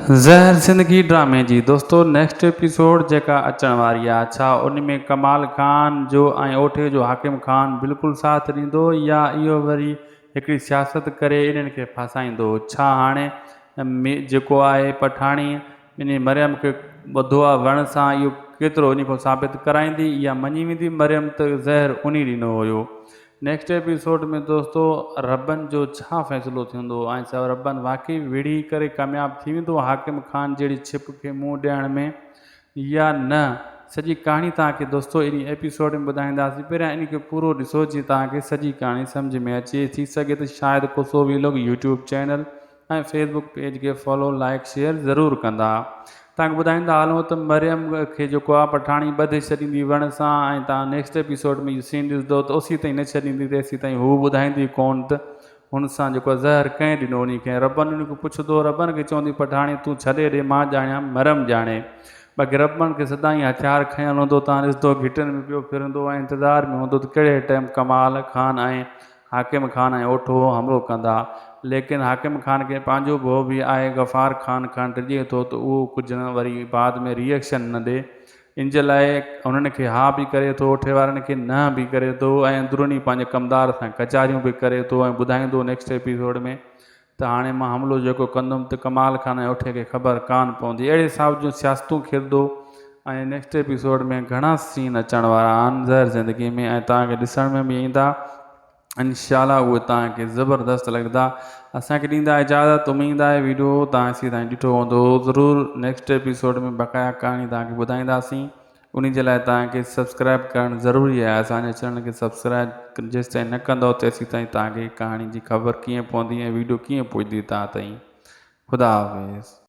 ज़हर ज़िंदगी ड्रामे जी दोस्तों नेक्स्ट एपिसोड जेका अचण वारी आहे छा उन में कमाल खान जो ऐं ओठे जो हाकिम खान बिल्कुलु साथ ॾींदो या इहो वरी हिकिड़ी सियासत करे इन्हनि खे फसाईंदो। छा हाणे जेको आहे पठाणी इन मरियम खे ॿधो आहे वण सां इहो केतिरो इन खां साबित कराईंदी या मञी वेंदी मरियम त ज़हर उन ॾिनो हुयो। नेक्स्ट एपिसोड में दोस्तों रबन जो छा फ़ैसिलो थींदो ऐं छा रबन वाकई विढ़ी करे कामयाबु थी वेंदो हाकिम खान जहिड़ी छिप खे मुंहुं ॾियण में या न। सॼी कहाणी तव्हांखे दोस्तों इन एपिसोड में ॿुधाईंदासीं। पहिरियां इन खे पूरो ॾिसो जीअं तव्हांखे सॼी कहाणी सम्झ में अचे। थी सघे त शायदि को सो भी लोग यूट्यूब चैनल ऐं फेसबुक पेज खे फॉलो लाइक शेयर ज़रूरु कंदा। तव्हांखे ॿुधाईंदा हलूं त मरियम खे जेको आहे पठाणी ॿधे छॾींदी वण सां ऐं तव्हां नेक्स्ट एपिसोड में इहो सीन ॾिसंदो त ओसी ताईं न छॾींदी तेसीं ताईं हू ॿुधाईंदी कोन त हुन सां जेको आहे ज़हर कंहिं ॾिनो उन खे। रबन उन खे पुछंदो रबन खे चवंदी पठाणी तूं छॾे ॾे मां ॼाणियां मरियम ॼाणे। बाक़ी रबन खे सदाईं हथियार खयल हूंदो तव्हां ॾिसंदो घिटनि में पियो फिरंदो ऐं इंतज़ार में हूंदो त कहिड़े टाइम कमाल खान ऐं हाकिम खान ऐं ओठो हमलो कंदा। लेकिन हाकिम खान खे पंहिंजो भउ बि आहे गफ़ार खान खां टिजे थो त उहो कुझु न वरी बाद में रिएक्शन न ॾे। इन जे लाइ उन्हनि खे हा बि करे थो ओठे वारनि खे न बि करे थो ऐं अंदरूनी पंहिंजे कमदार सां कचारियूं बि करे थो ऐं ॿुधाईंदो नेक्स्ट एपिसोड में त हाणे मां हमलो जेको कंदुमि त कमाल खान ऐं ओठे खे ख़बर कान पवंदी। अहिड़े हिसाब जूं सियासतूं खेॾंदो ऐं नेक्स्ट एपिसोड में घणा सीन अचण वारा आहिनि ज़हर ज़िंदगी में ऐं तव्हांखे ॾिसण में बि ईंदा। इंशाल्लाह उहे तव्हांखे ज़बरदस्त लॻंदा। असांखे ॾींदा इजाज़त। उमेद आहे वीडियो तव्हां असीं ताईं ॾिठो हूंदो ज़रूरु। नेक्स्ट एपिसोड में बक़ाया कहाणी तव्हांखे ॿुधाईंदासीं। उन जे लाइ तव्हांखे सब्सक्राइब करणु ज़रूरी आहे। असांजे चैनल खे सब्सक्राइब जेसि ताईं न कंदव तेसि ताईं तव्हांखे कहाणी जी ख़बर कीअं पवंदी ऐं वीडियो कीअं पुॼंदी तव्हां ताईं। ख़ुदा हाफ़िज़।